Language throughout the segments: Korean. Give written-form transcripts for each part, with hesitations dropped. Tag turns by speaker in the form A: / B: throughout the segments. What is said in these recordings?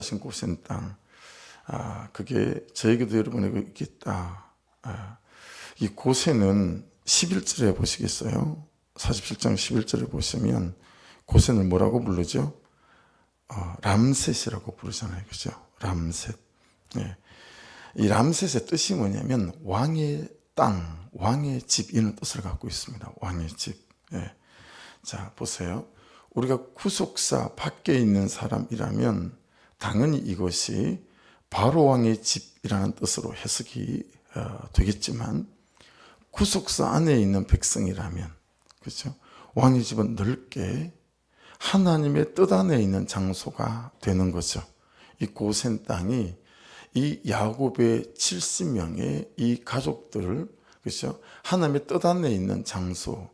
A: 하신 고센 땅, 그게 저에게도 여러분에게 있다. 이 고센은 11절에 보시겠어요? 47장 11절에 보시면 고센을 뭐라고 부르죠? 람셋이라고 부르잖아요. 그죠? 람셋. 예. 이 람셋의 뜻이 뭐냐면 왕의 땅, 왕의 집, 이런 뜻을 갖고 있습니다. 왕의 집. 예. 자, 보세요. 우리가 구속사 밖에 있는 사람이라면 당연히 이것이 바로 왕의 집이라는 뜻으로 해석이 되겠지만, 구속사 안에 있는 백성이라면, 그렇죠? 왕의 집은 넓게 하나님의 뜻 안에 있는 장소가 되는 거죠. 이 고센 땅이 이 야곱의 70명의 이 가족들을, 그렇죠? 하나님의 뜻 안에 있는 장소,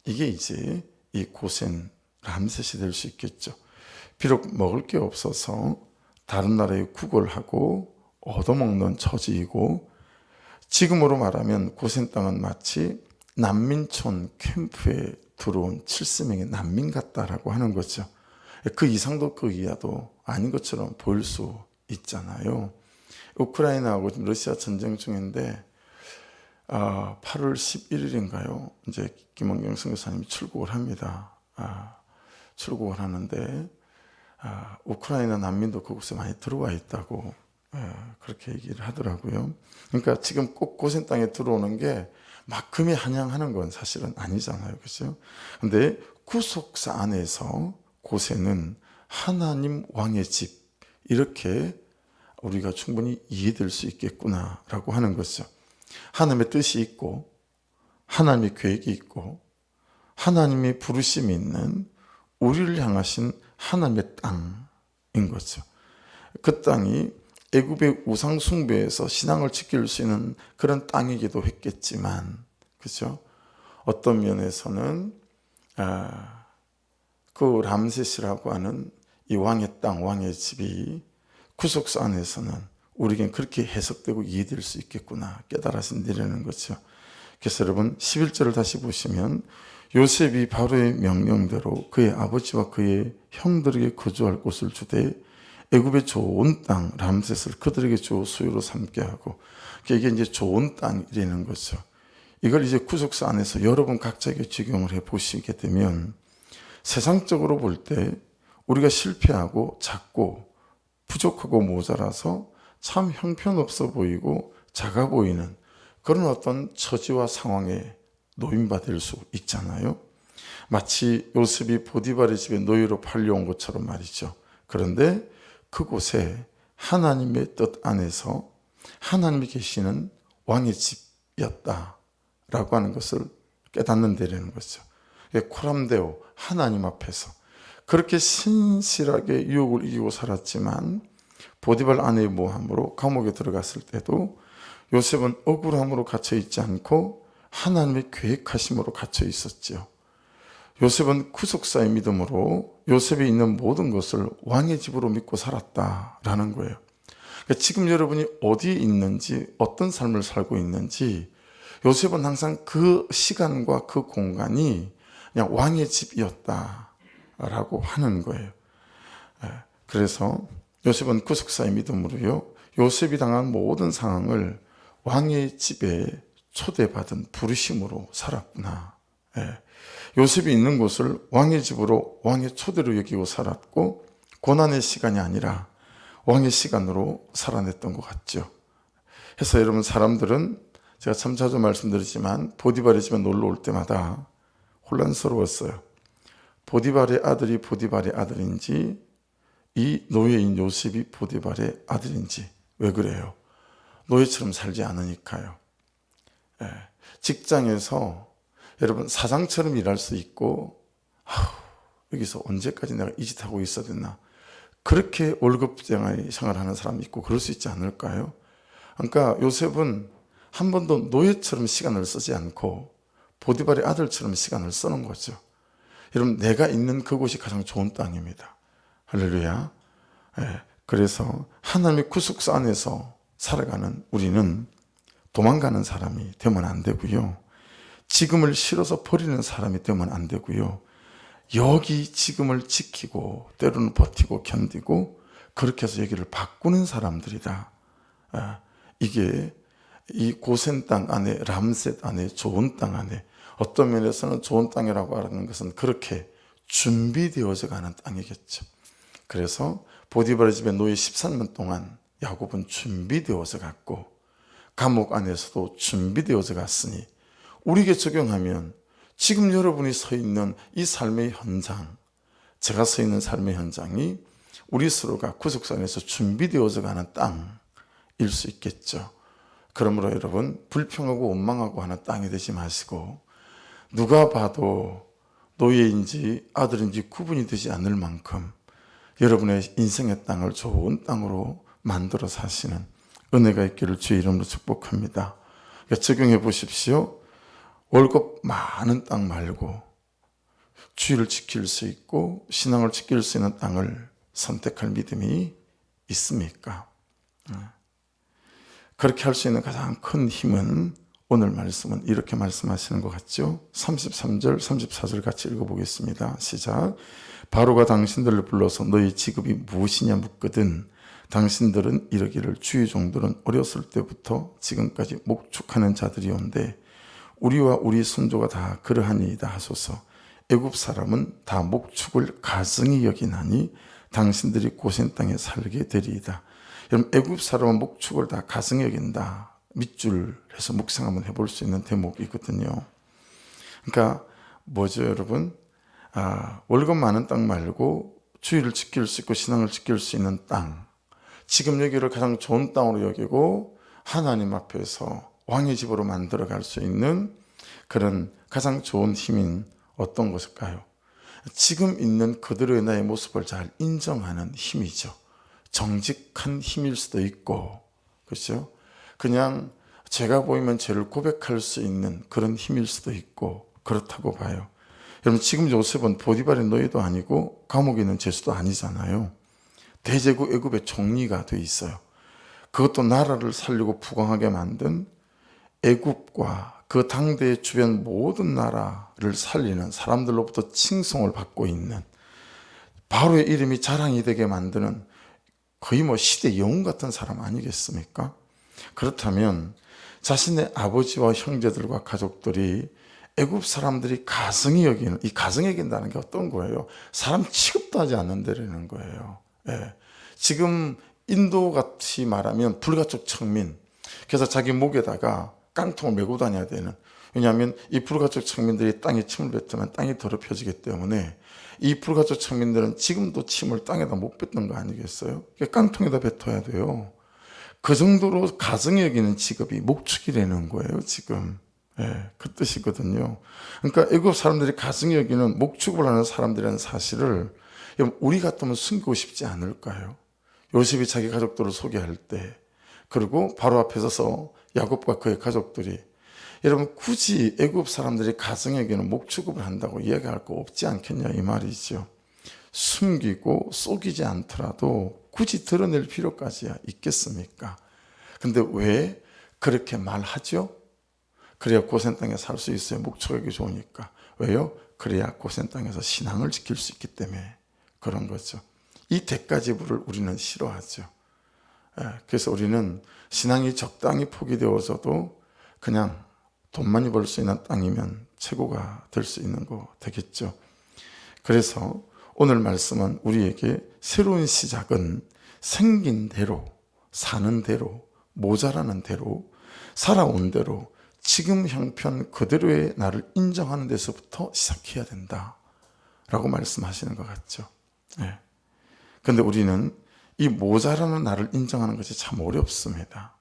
A: 이게 이제 이 고센 람셋이 될 수 있겠죠. 비록 먹을 게 없어서 다른 나라에 구걸하고 얻어먹는 처지이고, 지금으로 말하면 고센 땅은 마치 난민촌 캠프에 들어온 70명의 난민 같다라고 하는 거죠. 그 이상도 그 이하도 아닌 것처럼 보일 수 있잖아요. 우크라이나하고 러시아 전쟁 중인데 8월 11일인가요? 이제 김원경 선교사님이 출국을 합니다. 출국을 하는데 우크라이나 난민도 그곳에 많이 들어와 있다고 그렇게 얘기를 하더라고요. 그러니까 지금 꼭 고센 땅에 들어오는 게 막 금이 한양하는 건 사실은 아니잖아요. 그렇죠? 근데 구속사 안에서 고센은 하나님 왕의 집, 이렇게 우리가 충분히 이해될 수 있겠구나라고 하는 거죠. 하나님의 뜻이 있고 하나님의 계획이 있고 하나님의 부르심이 있는 우리를 향하신 하나님의 땅인 거죠. 그 땅이 애굽의 우상 숭배에서 신앙을 지킬 수 있는 그런 땅이기도 했겠지만, 그렇죠? 어떤 면에서는 그 람셋이라고 하는 이 왕의 땅, 왕의 집이 구속사 안에서는 우리에겐 그렇게 해석되고 이해될 수 있겠구나 깨달아진다는 거죠. 그래서 여러분 11절을 다시 보시면, 요셉이 바로의 명령대로 그의 아버지와 그의 형들에게 거주할 곳을 주되 애굽의 좋은 땅 람셋을 그들에게 주 소유로 삼게 하고, 이게 이제 좋은 땅이라는 거죠. 이걸 이제 구속사 안에서 여러분 각자에게 적용을 해 보시게 되면, 세상적으로 볼 때 우리가 실패하고 작고 부족하고 모자라서 참 형편없어 보이고 작아 보이는 그런 어떤 처지와 상황에 노인받을 수 있잖아요. 마치 요셉이 보디발의 집에 노예로 팔려온 것처럼 말이죠. 그런데 그곳에 하나님의 뜻 안에서 하나님이 계시는 왕의 집이었다라고 하는 것을 깨닫는다는 거죠. 코람데오, 하나님 앞에서 그렇게 신실하게 유혹을 이기고 살았지만, 보디발 아내의 모함으로 감옥에 들어갔을 때도 요셉은 억울함으로 갇혀 있지 않고 하나님의 계획하심으로 갇혀 있었죠. 요셉은 구속사의 믿음으로 요셉이 있는 모든 것을 왕의 집으로 믿고 살았다라는 거예요. 그러니까 지금 여러분이 어디에 있는지, 어떤 삶을 살고 있는지, 요셉은 항상 그 시간과 그 공간이 그냥 왕의 집이었다라고 하는 거예요. 그래서 요셉은 구속사의 믿음으로요, 요셉이 당한 모든 상황을 왕의 집에 초대받은 부르심으로 살았구나. 요셉이 있는 곳을 왕의 집으로, 왕의 초대로 여기고 살았고, 고난의 시간이 아니라 왕의 시간으로 살아냈던 것 같죠. 그래서 여러분, 사람들은 제가 참 자주 말씀드리지만 보디발의 집에 놀러 올 때마다 혼란스러웠어요. 보디발의 아들이 보디발의 아들인지, 이 노예인 요셉이 보디발의 아들인지. 왜 그래요? 노예처럼 살지 않으니까요. 직장에서 여러분 사장처럼 일할 수 있고, 여기서 언제까지 내가 이 짓 하고 있어야 되나, 그렇게 월급 생활하는 사람이 있고 그럴 수 있지 않을까요? 그러니까 요셉은 한 번도 노예처럼 시간을 쓰지 않고 보디발의 아들처럼 시간을 쓰는 거죠. 여러분, 내가 있는 그곳이 가장 좋은 땅입니다. 할렐루야. 그래서 하나님의 구속사 안에서 살아가는 우리는 도망가는 사람이 되면 안 되고요, 지금을 싫어서 버리는 사람이 되면 안 되고요, 여기 지금을 지키고 때로는 버티고 견디고 그렇게 해서 여기를 바꾸는 사람들이다. 이게 이 고센 땅 안에, 람셋 안에, 좋은 땅 안에, 어떤 면에서는 좋은 땅이라고 하는 것은 그렇게 준비되어져 가는 땅이겠죠. 그래서 보디바라 집에 노예 13년 동안 야곱은 준비되어져 갔고, 감옥 안에서도 준비되어져 갔으니 우리에게 적용하면 지금 여러분이 서 있는 이 삶의 현장, 제가 서 있는 삶의 현장이 우리 스스로가 구속사 안에서 준비되어져 가는 땅일 수 있겠죠. 그러므로 여러분, 불평하고 원망하고 하는 땅이 되지 마시고, 누가 봐도 노예인지 아들인지 구분이 되지 않을 만큼 여러분의 인생의 땅을 좋은 땅으로 만들어 사시는 은혜가 있기를 주의 이름으로 축복합니다. 그러니까 적용해 보십시오. 월급 많은 땅 말고 주의를 지킬 수 있고 신앙을 지킬 수 있는 땅을 선택할 믿음이 있습니까? 그렇게 할 수 있는 가장 큰 힘은 오늘 말씀은 이렇게 말씀하시는 것 같죠? 33절, 34절 같이 읽어보겠습니다. 시작. 바로가 당신들을 불러서 너희 직업이 무엇이냐 묻거든 당신들은 이르기를 주의 종들은 어렸을 때부터 지금까지 목축하는 자들이온데 우리와 우리 선조가 다 그러하니이다 하소서. 애굽 사람은 다 목축을 가증히 여기나니 당신들이 고센 땅에 살게 되리이다. 여러분, 애굽 사람은 목축을 다 가증히 여긴다. 밑줄 해서 묵상 한번 해볼 수 있는 대목이거든요. 그러니까 뭐죠, 여러분? 월급 많은 땅 말고 주의를 지킬 수 있고 신앙을 지킬 수 있는 땅. 지금 여기를 가장 좋은 땅으로 여기고 하나님 앞에서 왕의 집으로 만들어갈 수 있는 그런 가장 좋은 힘인 어떤 것일까요? 지금 있는 그대로의 나의 모습을 잘 인정하는 힘이죠. 정직한 힘일 수도 있고, 그렇죠? 그냥 제가 보이면 죄를 고백할 수 있는 그런 힘일 수도 있고 그렇다고 봐요. 여러분, 지금 요셉은 보디발의 노예도 아니고 감옥에 있는 죄수도 아니잖아요. 대제국 애굽의 총리가 돼 있어요. 그것도 나라를 살리고 부강하게 만든 애굽과 그 당대의 주변 모든 나라를 살리는 사람들로부터 칭송을 받고 있는 바로의 이름이 자랑이 되게 만드는 거의 시대 영웅 같은 사람 아니겠습니까? 그렇다면 자신의 아버지와 형제들과 가족들이 애굽 사람들이 가증히 여기는, 이 가증히 여긴다는 게 어떤 거예요? 사람 취급도 하지 않는다는 거예요. 지금 인도같이 말하면 불가촉 청민, 그래서 자기 목에다가 깡통을 메고 다녀야 되는, 왜냐하면 이 불가촉 청민들이 땅에 침을 뱉으면 땅이 더럽혀지기 때문에 이 불가촉 청민들은 지금도 침을 땅에다 못 뱉는 거 아니겠어요? 깡통에다 뱉어야 돼요. 그 정도로 가증히 여기는 직업이 목축이라는 거예요, 지금. 그 뜻이거든요. 그러니까 애굽 사람들이 가증히 여기는 목축을 하는 사람들이라는 사실을 우리 같으면 숨기고 싶지 않을까요? 요셉이 자기 가족들을 소개할 때, 그리고 바로 앞에 서서 야곱과 그의 가족들이, 여러분, 굳이 애굽 사람들이 가증히 여기는 목축을 한다고 이야기할 거 없지 않겠냐 이 말이죠. 숨기고 속이지 않더라도 굳이 드러낼 필요까지야 있겠습니까? 근데 왜 그렇게 말하죠? 그래야 고센 땅에 살 수 있어요. 목축하기 좋으니까. 왜요? 그래야 고센 땅에서 신앙을 지킬 수 있기 때문에 그런 거죠. 이 대가지불을 우리는 싫어하죠. 그래서 우리는 신앙이 적당히 포기되어져도 그냥 돈 많이 벌 수 있는 땅이면 최고가 될 수 있는 거 되겠죠. 그래서 오늘 말씀은 우리에게 새로운 시작은 생긴 대로, 사는 대로, 모자라는 대로, 살아온 대로 지금 형편 그대로의 나를 인정하는 데서부터 시작해야 된다라고 말씀하시는 것 같죠. 그런데 우리는 이 모자라는 나를 인정하는 것이 참 어렵습니다.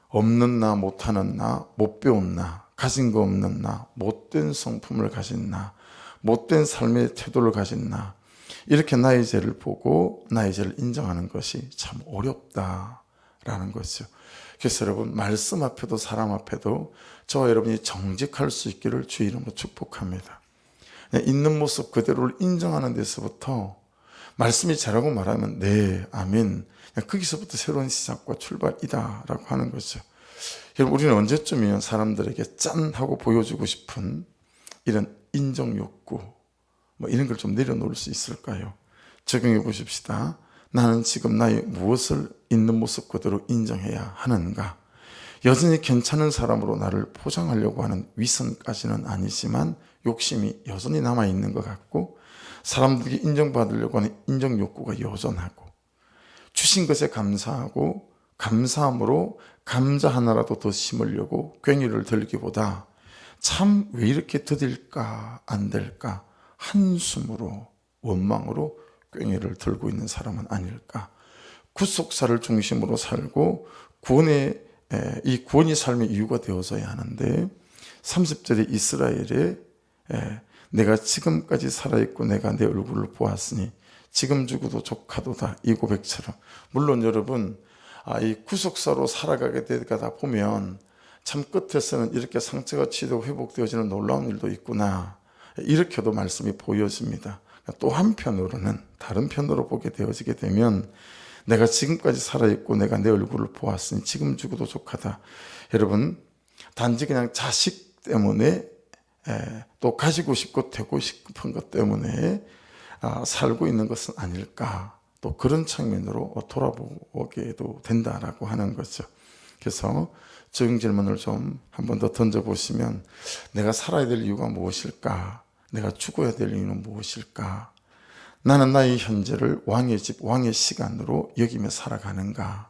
A: 없는 나, 못하는 나, 못 배운 나, 가진 거 없는 나, 못된 성품을 가진 나, 못된 삶의 태도를 가진 나, 이렇게 나의 죄를 보고 나의 죄를 인정하는 것이 참 어렵다라는 거죠. 그래서 여러분, 말씀 앞에도 사람 앞에도 저와 여러분이 정직할 수 있기를 주의 이름으로 축복합니다. 있는 모습 그대로를 인정하는 데서부터 말씀이 죄라고 말하면 네, 아멘, 거기서부터 새로운 시작과 출발이다 라고 하는 거죠. 여러분, 우리는 언제쯤이면 사람들에게 짠 하고 보여주고 싶은 이런 인정 욕구 이런 걸 좀 내려놓을 수 있을까요? 적용해 보십시다. 나는 지금 나의 무엇을 있는 모습 그대로 인정해야 하는가? 여전히 괜찮은 사람으로 나를 포장하려고 하는 위선까지는 아니지만 욕심이 여전히 남아있는 것 같고, 사람들에게 인정받으려고 하는 인정 욕구가 여전하고, 주신 것에 감사하고 감사함으로 감자 하나라도 더 심으려고 괭이를 들기보다 참 왜 이렇게 더딜까 안 될까 한숨으로 원망으로 괭이를 들고 있는 사람은 아닐까. 구속사를 중심으로 살고 이 구원이 삶의 이유가 되어져야 하는데, 30절에 이스라엘에 내가 지금까지 살아있고 내가 내 얼굴을 보았으니 지금 죽어도 족하도다, 이 고백처럼. 물론 여러분, 이 구속사로 살아가게 되다 보면 참 끝에서는 이렇게 상처가 치유되고 회복되어지는 놀라운 일도 있구나, 이렇게도 말씀이 보여집니다. 또 한편으로는, 다른 편으로 보게 되어지게 되면 내가 지금까지 살아있고 내가 내 얼굴을 보았으니 지금 죽어도 족하다. 여러분, 단지 그냥 자식 때문에 또 가지고 싶고 되고 싶은 것 때문에 살고 있는 것은 아닐까, 또 그런 측면으로 돌아보게도 된다라고 하는 거죠. 그래서 적용 질문을 좀 한 번 더 던져보시면, 내가 살아야 될 이유가 무엇일까? 내가 죽어야 될 이유는 무엇일까? 나는 나의 현재를 왕의 집, 왕의 시간으로 여기며 살아가는가?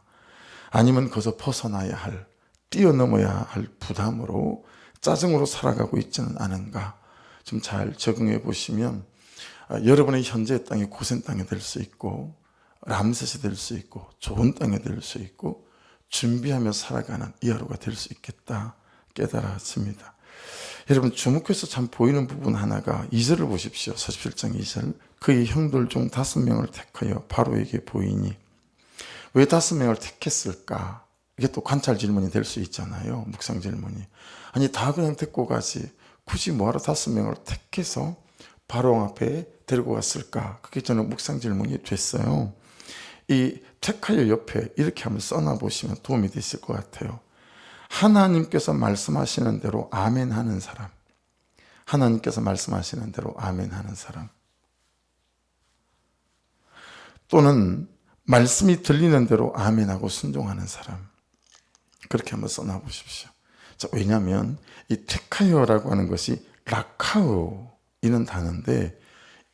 A: 아니면 거기서 벗어나야 할, 뛰어넘어야 할 부담으로, 짜증으로 살아가고 있지는 않은가? 좀 잘 적응해 보시면 여러분의 현재의 땅이 고센 땅이 될 수 있고, 람셋이 될 수 있고, 좋은 땅이 될 수 있고, 준비하며 살아가는 이 하루가 될 수 있겠다 깨달아집니다. 여러분, 주목해서 참 보이는 부분 하나가 2절을 보십시오. 47장 2절. 그의 형들 중 5명을 택하여 바로에게 보이니. 왜 5명을 택했을까? 이게 또 관찰 질문이 될 수 있잖아요. 묵상 질문이. 아니, 다 그냥 데리고 가지, 굳이 뭐하러 5명을 택해서 바로 앞에 데리고 갔을까? 그게 저는 묵상 질문이 됐어요. 이 택하여 옆에 이렇게 한번 써놔보시면 도움이 되실 것 같아요. 하나님께서 말씀하시는 대로 아멘 하는 사람, 하나님께서 말씀하시는 대로 아멘 하는 사람, 또는 말씀이 들리는 대로 아멘하고 순종하는 사람, 그렇게 한번 써놔보십시오. 자, 왜냐하면 이 택하여라고 하는 것이 라카오 이는 단어인데,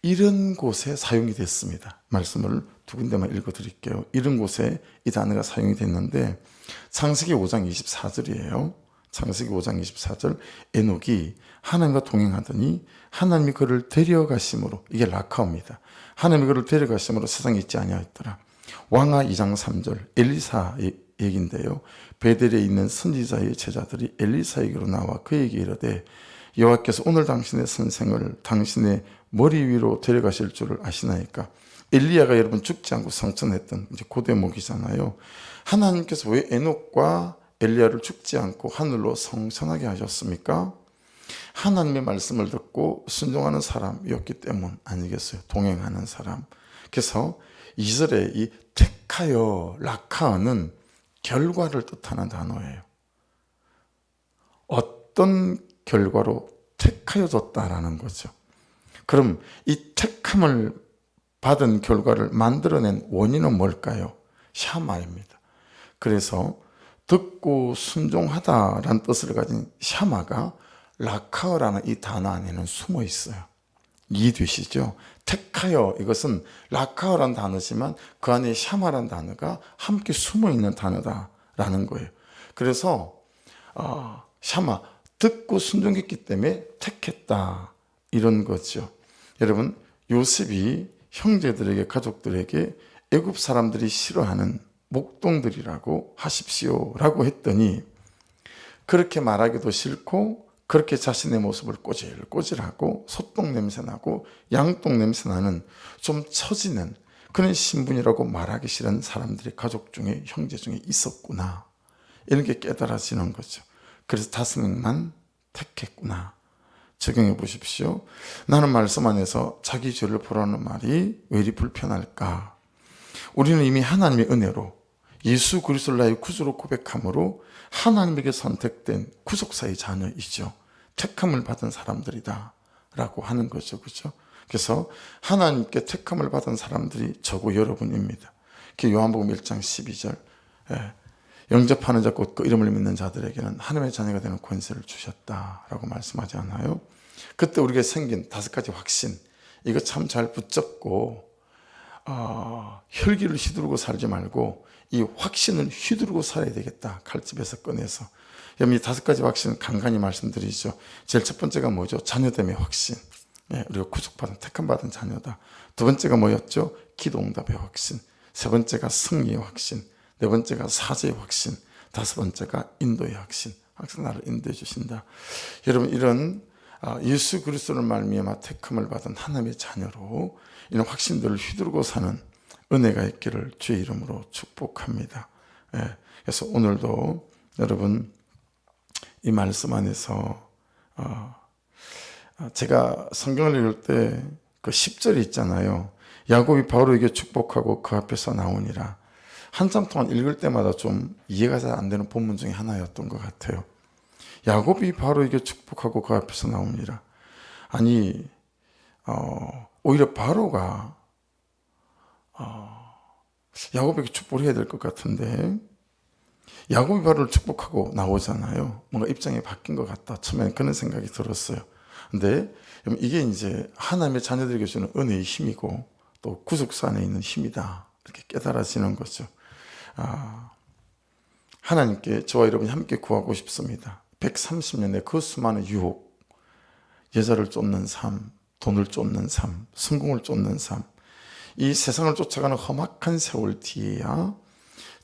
A: 이런 곳에 사용이 됐습니다. 말씀을 두 군데만 읽어드릴게요. 이런 곳에 이 단어가 사용이 됐는데, 창세기 5장 24절이에요. 창세기 5장 24절. 에녹이 하나님과 동행하더니 하나님이 그를 데려가심으로, 이게 라카오입니다. 하나님이 그를 데려가심으로 세상에 있지 아니하였더라. 왕하 2장 3절. 엘리사의 얘기인데요. 베델에 있는 선지자의 제자들이 엘리사에게로 나와 그에게 이르되, 여호와께서 오늘 당신의 선생을 당신의 머리 위로 데려가실 줄을 아시나이까? 엘리야가 여러분 죽지 않고 성천했던 이제 그 대목이잖아요. 하나님께서 왜 에녹과 엘리야를 죽지 않고 하늘로 성천하게 하셨습니까? 하나님의 말씀을 듣고 순종하는 사람이었기 때문 아니겠어요? 동행하는 사람. 그래서 2절에 이 택하여, 라카어는 결과를 뜻하는 단어예요. 어떤 결과로 택하여졌다라는 거죠. 그럼 이 택함을 받은 결과를 만들어낸 원인은 뭘까요? 샤마입니다. 그래서 듣고 순종하다라는 뜻을 가진 샤마가 라카어라는 이 단어 안에는 숨어 있어요. 이해되시죠? 택하여, 이것은 라카어라는 단어지만 그 안에 샤마라는 단어가 함께 숨어 있는 단어다라는 거예요. 그래서 샤마, 듣고 순종했기 때문에 택했다, 이런 거죠. 여러분, 요셉이 형제들에게, 가족들에게 애굽 사람들이 싫어하는 목동들이라고 하십시오라고 했더니, 그렇게 말하기도 싫고 그렇게 자신의 모습을 꼬질꼬질하고 소똥 냄새나고 양똥 냄새나는 좀 처지는 그런 신분이라고 말하기 싫은 사람들이 가족 중에, 형제 중에 있었구나, 이런 게 깨달아지는 거죠. 그래서 5명만 택했구나. 적용해 보십시오. 나는 말씀 안에서 자기 죄를 보라는 말이 왜 이리 불편할까? 우리는 이미 하나님의 은혜로 예수 그리스도를 나의 구주로 고백함으로 하나님에게 선택된 구속사의 자녀이죠. 택함을 받은 사람들이다 라고 하는 거죠. 그렇죠? 그래서 하나님께 택함을 받은 사람들이 저고 여러분입니다. 그 요한복음 1장 12절 영접하는 자 곧 그 이름을 믿는 자들에게는 하나님의 자녀가 되는 권세를 주셨다라고 말씀하지 않아요? 그때 우리가 생긴 5가지 확신, 이거 참 잘 붙잡고 혈기를 휘두르고 살지 말고 이 확신을 휘두르고 살아야 되겠다. 칼집에서 꺼내서. 여러분, 이 5가지 확신은 간간히 말씀드리죠. 제일 첫 번째가 뭐죠? 자녀됨의 확신. 우리가 구속받은 택함받은 자녀다. 두 번째가 뭐였죠? 기도응답의 확신. 세 번째가 승리의 확신. 네 번째가 사죄의 확신. 다섯 번째가 인도의 확신. 항상 나를 인도해 주신다. 여러분, 이런 예수 그리스도를 말미암아 택함을 받은 하나님의 자녀로 이런 확신들을 휘두르고 사는 은혜가 있기를 주의 이름으로 축복합니다. 그래서 오늘도 여러분 이 말씀 안에서 제가 성경을 읽을 때 그 10절이 있잖아요. 야곱이 바로에게 축복하고 그 앞에서 나오니라. 한참 동안 읽을 때마다 좀 이해가 잘 안 되는 본문 중에 하나였던 것 같아요. 야곱이 바로에게 축복하고 그 앞에서 나오니라. 아니 오히려 바로가 야곱에게 축복을 해야 될 것 같은데 야곱이 바로를 축복하고 나오잖아요. 뭔가 입장이 바뀐 것 같다. 처음에는 그런 생각이 들었어요. 근데 이게 이제 하나님의 자녀들에게 주는 은혜의 힘이고 또 구속사 안에 있는 힘이다. 이렇게 깨달아지는 거죠. 하나님께 저와 여러분이 함께 구하고 싶습니다. 130년의 그 수많은 유혹, 여자를 쫓는 삶, 돈을 쫓는 삶, 성공을 쫓는 삶, 이 세상을 쫓아가는 험악한 세월 뒤에야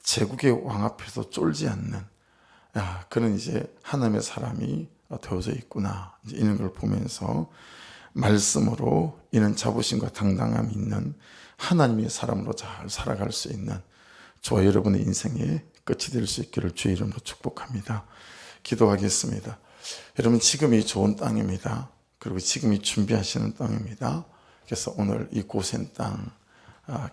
A: 제국의 왕 앞에서 쫄지 않는 그런 이제 하나님의 사람이 되어져 있구나, 이제 이런 걸 보면서 말씀으로 이는 자부심과 당당함이 있는 하나님의 사람으로 잘 살아갈 수 있는 저와 여러분의 인생의 끝이 될 수 있기를 주의 이름으로 축복합니다. 기도하겠습니다. 여러분, 지금이 좋은 땅입니다. 그리고 지금이 준비하시는 땅입니다. 그래서 오늘 이 고센 땅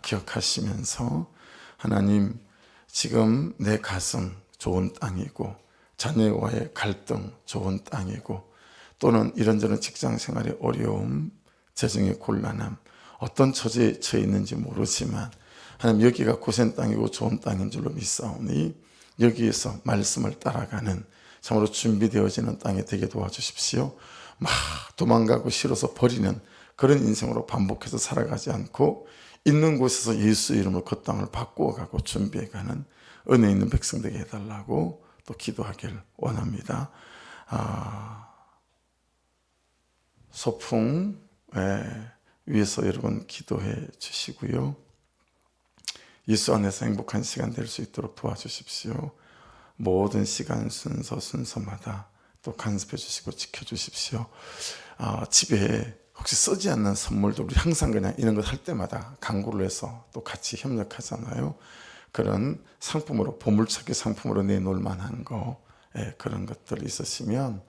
A: 기억하시면서 하나님, 지금 내 가슴 좋은 땅이고 자녀와의 갈등 좋은 땅이고 또는 이런저런 직장 생활의 어려움, 재정의 곤란함, 어떤 처지에 처해 있는지 모르지만 하나님, 여기가 고센 땅이고 좋은 땅인 줄로 믿사오니 여기에서 말씀을 따라가는 참으로 준비되어지는 땅이 되게 도와주십시오. 막 도망가고 싫어서 버리는 그런 인생으로 반복해서 살아가지 않고 있는 곳에서 예수 이름으로 그 땅을 바꾸어가고 준비해가는 은혜 있는 백성 되게 해달라고 또 기도하길 원합니다. 소풍 위해서 여러분 기도해 주시고요. 예수 안에서 행복한 시간 될 수 있도록 도와주십시오. 모든 시간 순서마다 또 간섭해 주시고 지켜주십시오. 집에 혹시 쓰지 않는 선물도 우리 항상 그냥 이런 것 할 때마다 광고를 해서 또 같이 협력하잖아요. 그런 상품으로, 보물찾기 상품으로 내놓을 만한 거, 그런 것들이 있으시면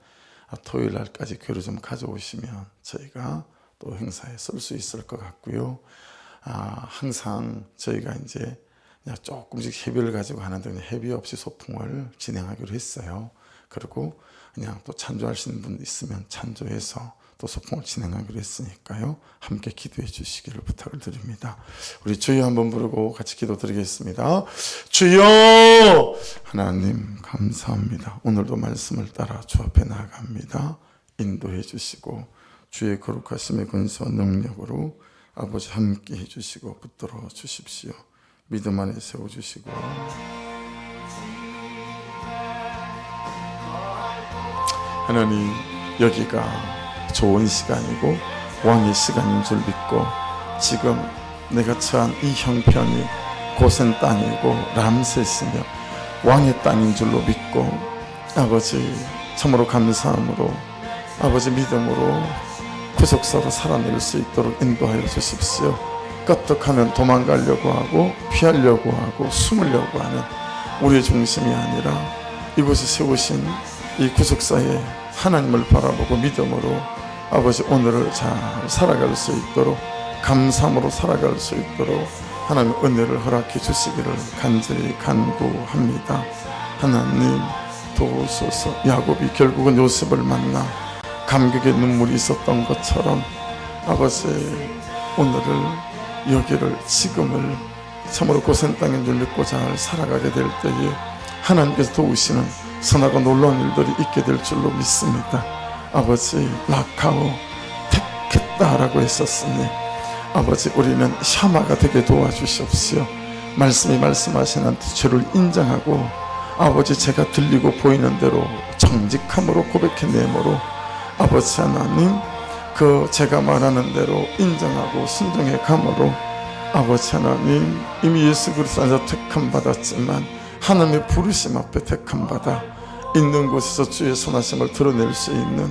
A: 토요일 날까지 교회로 좀 가져오시면 저희가 또 행사에 쓸 수 있을 것 같고요. 항상 저희가 이제 그냥 조금씩 회비를 가지고 하는데 회비 없이 소풍을 진행하기로 했어요. 그리고 그냥 또 찬조하시는 분 있으면 찬조해서 또 소풍을 진행하기로 했으니까요. 함께 기도해 주시기를 부탁을 드립니다. 우리 주여 한번 부르고 같이 기도드리겠습니다. 주여! 하나님 감사합니다. 오늘도 말씀을 따라 주 앞에 나아갑니다. 인도해 주시고 주의 거룩하심의 권세와 능력으로 아버지 함께 해주시고 붙들어 주십시오. 믿음 안에 세워주시고 하나님, 여기가 좋은 시간이고 왕의 시간인 줄 믿고 지금 내가 처한 이 형편이 고센 땅이고 람세스며 왕의 땅인 줄로 믿고 아버지 참으로 감사함으로 아버지 믿음으로 구속사로 살아낼 수 있도록 인도하여 주십시오. 끄떡하면 도망가려고 하고 피하려고 하고 숨으려고 하는 우리의 중심이 아니라 이곳에 세우신 이 구속사에 하나님을 바라보고 믿음으로 아버지 오늘을 잘 살아갈 수 있도록 감사함으로 살아갈 수 있도록 하나님 은혜를 허락해 주시기를 간절히 간구합니다. 하나님 도우소서. 야곱이 결국은 요셉을 만나 감격의 눈물이 있었던 것처럼 아버지 오늘을, 여기를, 지금을 참으로 고센 땅인 줄 믿고 잘 살아가게 될 때에 하나님께서 도우시는 선하고 놀라운 일들이 있게 될 줄로 믿습니다. 아버지, 라카오 택했다라고 했었으니 아버지, 우리는 샤마가 되게 도와주시옵시오. 말씀이 말씀하시는 죄를 인정하고 아버지, 제가 들리고 보이는 대로 정직함으로 고백해내므로 아버지 하나님, 그 제가 말하는 대로 인정하고 순종해 감으로 아버지 하나님, 이미 예수 그리스도 안에서 택함 받았지만 하나님의 부르심 앞에 택함 받아 있는 곳에서 주의 선하심을 드러낼 수 있는